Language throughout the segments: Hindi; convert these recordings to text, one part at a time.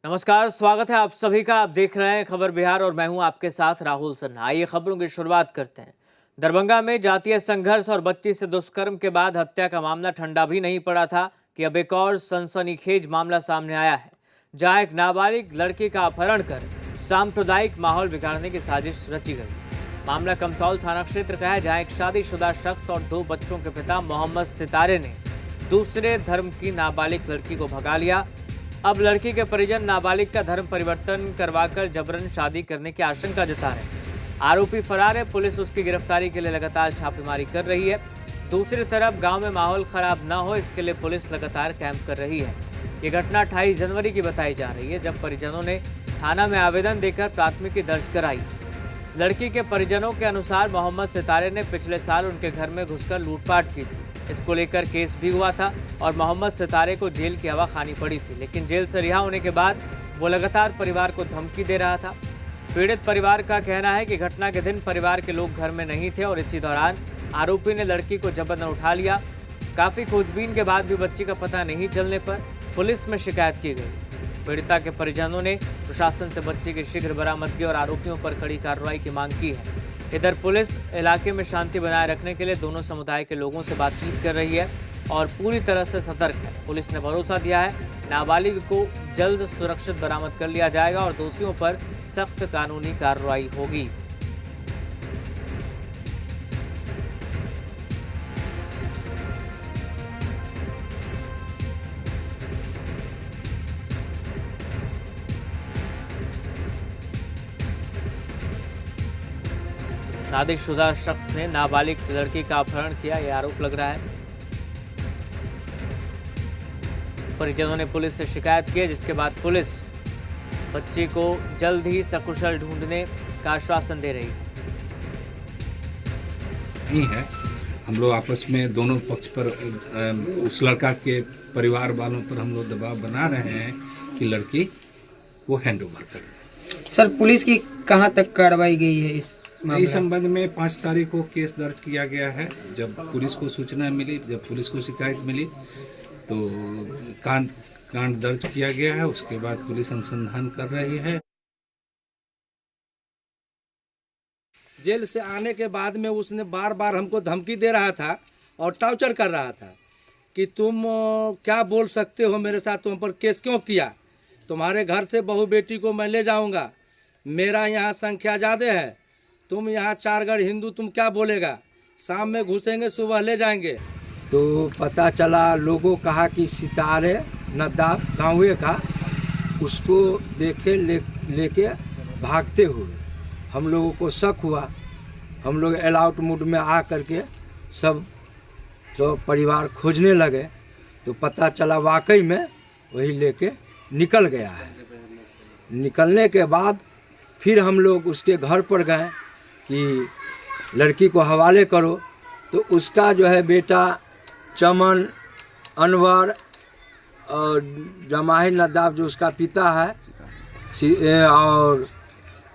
नमस्कार, स्वागत है आप सभी का। आप देख रहे हैं खबर बिहार और मैं हूं आपके साथ राहुल सिन्हा। आइए खबरों की शुरुआत करते हैं। दरभंगा में जातीय संघर्ष और बच्ची से दुष्कर्म के बाद हत्या का मामला ठंडा भी नहीं पड़ा था कि अब एक और सनसनीखेज मामला सामने आया है, जहां एक नाबालिग लड़की का अपहरण कर सांप्रदायिक माहौल बिगाड़ने की साजिश रची गई। मामला कमतौल थाना क्षेत्र का है, जहाँ एक शादीशुदा शख्स और 2 बच्चों के पिता मोहम्मद सितारे ने दूसरे धर्म की नाबालिग लड़की को भगा लिया। अब लड़की के परिजन नाबालिग का धर्म परिवर्तन करवाकर जबरन शादी करने की आशंका जता रहे हैं। आरोपी फरार है। पुलिस उसकी गिरफ्तारी के लिए लगातार छापेमारी कर रही है। दूसरी तरफ गांव में माहौल खराब न हो, इसके लिए पुलिस लगातार कैंप कर रही है। ये घटना 28 जनवरी की बताई जा रही है, जब परिजनों ने थाना में आवेदन देकर प्राथमिकी दर्ज कराई। लड़की के परिजनों के अनुसार मोहम्मद सितारे ने पिछले साल उनके घर में घुसकर लूटपाट की थी। इसको लेकर केस भी हुआ था और मोहम्मद सितारे को जेल की हवा खानी पड़ी थी, लेकिन जेल से रिहा होने के बाद वो लगातार परिवार को धमकी दे रहा था। पीड़ित परिवार का कहना है कि घटना के दिन परिवार के लोग घर में नहीं थे और इसी दौरान आरोपी ने लड़की को जबरन उठा लिया। काफ़ी खोजबीन के बाद भी बच्ची का पता नहीं चलने पर पुलिस में शिकायत की गई। पीड़िता के परिजनों ने प्रशासन से बच्ची की शीघ्र बरामदगी और आरोपियों पर कड़ी कार्रवाई की मांग की है। इधर पुलिस इलाके में शांति बनाए रखने के लिए दोनों समुदाय के लोगों से बातचीत कर रही है और पूरी तरह से सतर्क है। पुलिस ने भरोसा दिया है नाबालिग को जल्द सुरक्षित बरामद कर लिया जाएगा और दोषियों पर सख्त कानूनी कार्रवाई होगी। शादीशुदा शख्स ने नाबालिग लड़की का अपहरण किया, यह आरोप लग रहा है। परिजनों ने पुलिस से शिकायत की, जिसके बाद पुलिस बच्ची को जल्द ही सकुशल ढूंढने का आश्वासन दे रही है। हम लोग आपस में दोनों पक्ष पर उस लड़का के परिवार वालों पर हम लोग दबाव बना रहे हैं कि लड़की को हैंड ओवर करें। सर, पुलिस की कहां तक कार्रवाई गई है इस संबंध में 5 तारीख को केस दर्ज किया गया है। जब पुलिस को सूचना मिली, जब पुलिस को शिकायत मिली तो कांड दर्ज किया गया है। उसके बाद पुलिस अनुसंधान कर रही है। जेल से आने के बाद में उसने बार बार हमको धमकी दे रहा था और टॉर्चर कर रहा था कि तुम क्या बोल सकते हो मेरे साथ, तुम पर केस क्यों किया, तुम्हारे घर से बहू बेटी को मैं ले जाऊंगा, मेरा यहाँ संख्या ज़्यादा है, तुम यहाँ 4 गढ़ हिंदू, तुम क्या बोलेगा, शाम में घुसेंगे सुबह ले जाएंगे। तो पता चला, लोगों कहा कि सितारे नदाब गाँव का, उसको देखे लेके भागते हुए हम लोगों को शक हुआ। हम लोग अलाउट मूड में आ करके सब तो परिवार खोजने लगे, तो पता चला वाकई में वही लेके निकल गया है। निकलने के बाद फिर हम लोग उसके घर पर गए कि लड़की को हवाले करो, तो उसका जो है बेटा चमन, अनवर और जमाहिर नदाब जो उसका पिता है और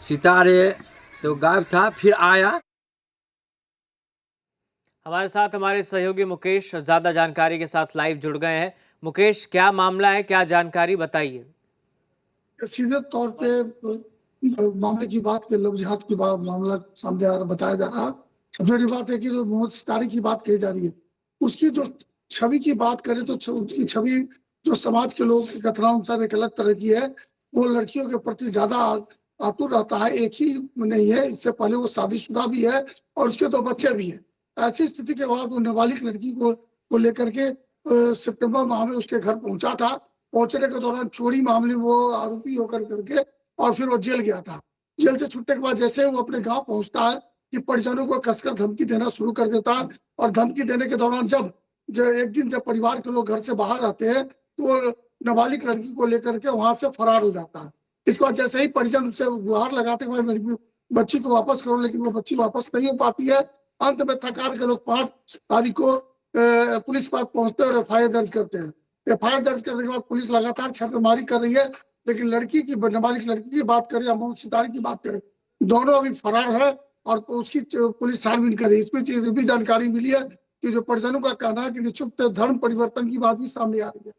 सितारे तो गायब था, फिर आया। हमारे साथ हमारे सहयोगी मुकेश ज्यादा जानकारी के साथ लाइव जुड़ गए हैं। मुकेश, क्या मामला है, क्या जानकारी बताइए। सीधे तौर पे मामले की बात के लफ्ज़ात की बात मामला सामने आ रहा, बताया जा रहा। सबसे बड़ी बात है कि जो मोहम्मद सितारे की बात कही जा रही है, उसकी जो छवि की बात करें तो उसकी छवि जो समाज के लोग कथनानुसार एक अलग तरह की है। वो लड़कियों के प्रति ज्यादा आतुर रहता है। एक ही नहीं है, इससे पहले वो शादीशुदा भी है और उसके 2 बच्चे भी हैं। ऐसी स्थिति के बाद वो नाबालिग लड़की को लेकर के सितंबर माह में उसके घर पहुंचा था। पहुंचने के दौरान चोरी मामले में वो आरोपी होकर करके और फिर वो जेल गया था। जेल से छुट्टने के बाद जैसे वो अपने गांव पहुंचता है कि परिजनों को कसकर धमकी देना शुरू कर देता है और धमकी देने के दौरान जब एक दिन जब परिवार के लोग घर से बाहर आते हैं तो वो नाबालिग लड़की को लेकर के वहां से फरार हो जाता है। इसके बाद जैसे ही परिजन उससे गुहार लगाते हुए मेरी बच्ची को वापस करो, लेकिन वो बच्ची वापस नहीं हो पाती है। अंत में थकार के लोग 5 तारीख को पुलिस पास पहुंचते और एफआईआर दर्ज करते हैं। एफआईआर दर्ज करने के बाद पुलिस लगातार छापेमारी कर रही है, लेकिन लड़की की नाबालिग लड़की की बात करें या मोहम्मद सितारे की बात करें, दोनों अभी फरार है और उसकी पुलिस छानबीन कर रही है। इसमें चीज भी जानकारी मिली है कि जो परिजनों का कहना है कि निक्षुप्त धर्म परिवर्तन की बात भी सामने आ रही है।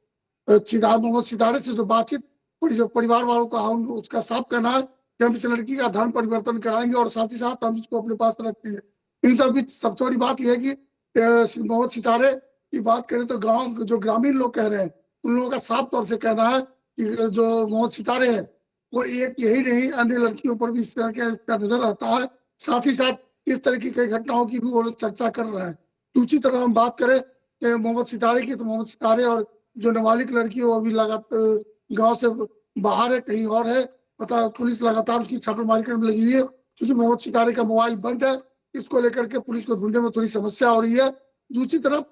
मोहम्मद सितारे से जो बातचीत परिवार वालों का हम उसका साफ कहना है कि हम इस लड़की का धर्म परिवर्तन कराएंगे और साथ ही साथ हम इसको अपने पास रखेंगे। इन तो अभी सबसे बड़ी बात यह है कि मोहम्मद सितारे की बात करें तो गांव जो ग्रामीण लोग कह रहे हैं उन लोगों का साफ तौर से कहना है कि जो मोहम्मद सितारे हैं वो एक यही नहीं अन्य लड़कियों पर भी इस तरह का नजर रहता है। साथ ही साथ इस तरह की कई घटनाओं की भी वो लोग चर्चा कर रहे हैं। दूसरी तरफ हम बात करें मोहम्मद सितारे की तो मोहम्मद सितारे और जो नाबालिग लड़की है वो अभी लगातार गाँव से बाहर है, कहीं और है, पता पुलिस लगातार उसकी छापेमारी करने में लगी हुई है। क्योंकि मोहम्मद सितारे का मोबाइल बंद है, इसको लेकर के पुलिस को ढूंढने में थोड़ी समस्या हो रही है। दूसरी तरफ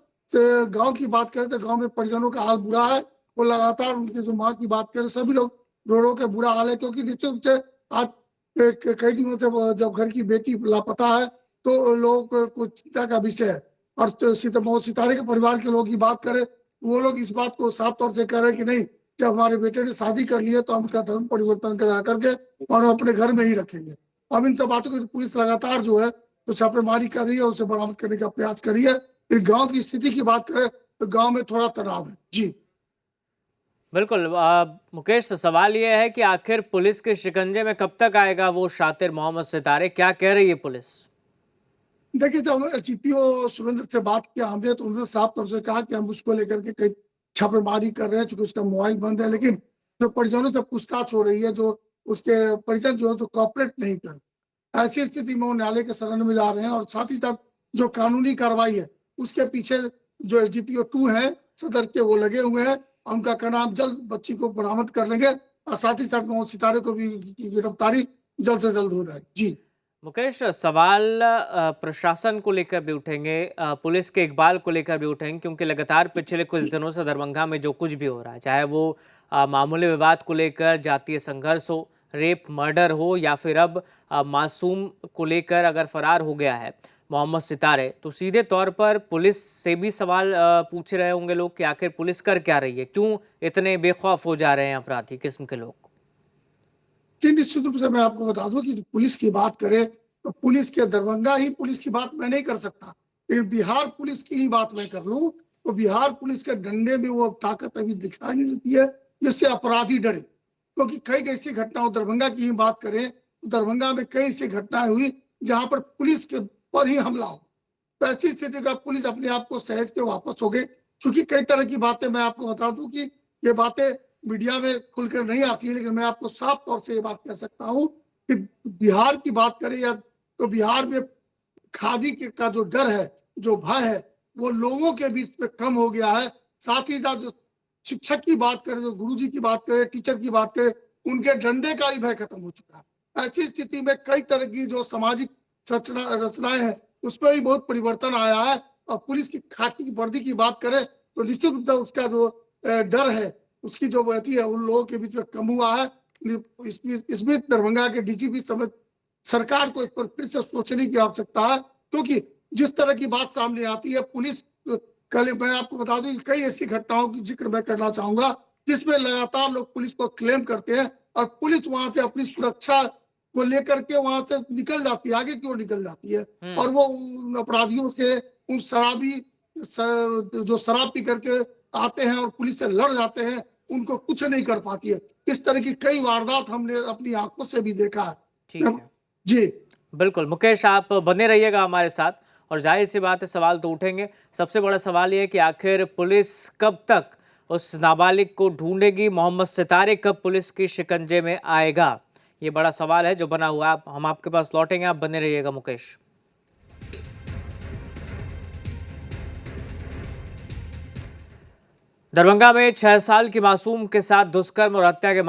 गांव की बात करें तो गांव में परिजनों का हाल बुरा है। वो लगातार उनकी जो माँ की बात करें सभी लोग रो के बुरा हाल है, क्योंकि निश्चित रूप से आज कई दिनों से जब घर की बेटी लापता है तो लोग को चिंता का विषय है। और मोहम्मद सितारे के परिवार के लोग की बात करें, वो लोग इस बात को साफ तौर से कह रहे हैं कि नहीं, जब हमारे बेटे ने शादी कर ली है तो हम उसका धर्म परिवर्तन करा करके और हम अपने घर में ही रखेंगे। अब इन सब बातों की पुलिस लगातार जो है तो छापेमारी कर रही है, उसे बरामद करने का प्रयास कर रही है। फिर गांव की स्थिति की बात करें तो गांव में थोड़ा तनाव है। जी बिल्कुल मुकेश, तो सवाल ये है कि आखिर पुलिस के शिकंजे में कब तक आएगा वो शातिर मोहम्मद सितारे, क्या कह रही है पुलिस? देखिए, जब एसडीपीओ सुरेंद्र से बात किया हमने तो उन्होंने साफ तौर से कहा कि हम उसको लेकर के कई छापेमारी कर रहे हैं, चूंकि उसका मोबाइल बंद है। लेकिन जो परिजनों से पूछताछ हो रही है, जो उसके परिजन जो कॉपरेट नहीं कर, ऐसी स्थिति में वो न्यायालय के शरण में जा रहे हैं। और साथ ही साथ जो कानूनी कार्रवाई है उसके पीछे जो एसडीपीओ 2 है सदर के, वो लगे हुए हैं। उनका कहना हम जल्द बच्ची को बरामद कर लेंगे और साथ ही साथ मोहम्मद सितारे को भी गिरफ्तारी जल्द से जल्द हो जाए। जी मुकेश, सवाल प्रशासन को लेकर भी उठेंगे, पुलिस के इकबाल को लेकर भी उठेंगे, क्योंकि लगातार पिछले कुछ दिनों से दरभंगा में जो कुछ भी हो रहा है, चाहे वो मामूली विवाद को लेकर जातीय संघर्ष हो, रेप मर्डर हो, या फिर अब मासूम को लेकर अगर फरार हो गया है मोहम्मद सितारे, तो सीधे तौर पर पुलिस से भी सवाल पूछ रहे होंगे लोग कि आखिर पुलिस कर क्या रही है, क्यों इतने बेखौफ हो जा रहे हैं अपराधी किस्म के लोग? निश्चित रूप से मैं आपको बता दूं कि पुलिस की बात करें तो पुलिस के दरभंगा ही पुलिस की बात मैं नहीं कर सकता, लेकिन बिहार पुलिस की ही बात मैं कर लूं तो बिहार पुलिस के डंडे में वो ताकत अभी दिखाई नहीं देती है जिससे अपराधी डरे। क्योंकि कई ऐसी घटनाओं, दरभंगा की ही बात करें तो दरभंगा में कई ऐसी घटनाएं हुई जहां पर पुलिस के पर ही हमला हो। तो ऐसी स्थिति का पुलिस अपने आप को सहज के वापस हो गई। क्योंकि कई तरह की बातें मैं आपको बता दूं कि ये बातें मीडिया में खुलकर नहीं आती है, लेकिन मैं आपको साफ तौर से ये बात कह सकता हूं कि बिहार की बात करें या तो बिहार में खादी का जो डर है, जो भय है, वो लोगों के बीच में कम हो गया है। साथ ही साथ जो शिक्षक की बात करें, जो गुरुजी की बात करें, टीचर की बात करें, उनके डंडे का ही भय खत्म हो चुका है। ऐसी स्थिति में कई तरह की जो सामाजिक रचनाएं हैं उसमें भी बहुत परिवर्तन आया है। और पुलिस की खाकी की वर्दी की बात करें तो निश्चित रूप से उसका जो डर है, उसकी जो बहती है, उन लोगों के बीच में कम हुआ है। इसमें दरभंगा के डीजीपी समेत सरकार को इस पर फिर से सोचने की आवश्यकता है। क्योंकि जिस तरह की बात सामने आती है, पुलिस कल मैं आपको बता दूं कि कई ऐसी घटनाओं की जिक्र मैं करना चाहूंगा जिसमें लगातार लोग पुलिस को क्लेम करते हैं और पुलिस वहां से अपनी सुरक्षा को लेकर के वहां से निकल जाती है, आगे की ओर निकल जाती है। और वो उन अपराधियों से, उन शराबी जो शराब पी करके आते हैं और पुलिस से लड़ जाते हैं, उनको कुछ नहीं कर पाती है। इस तरह की कई वारदात हमने अपनी आंखों से भी देखा है। ठीक है जी बिल्कुल मुकेश, आप बने रहिएगा हमारे साथ, और जाहिर सी बात है सवाल तो उठेंगे। सबसे बड़ा सवाल ये है कि आखिर पुलिस कब तक उस नाबालिग को ढूंढेगी, मोहम्मद सितारे कब पुलिस की शिकंजे में आएगा, ये बड़ा सवाल है जो बना हुआ है। हम आपके पास लौटेंगे, आप बने रहिएगा मुकेश। दरभंगा में 6 साल की मासूम के साथ दुष्कर्म और हत्या के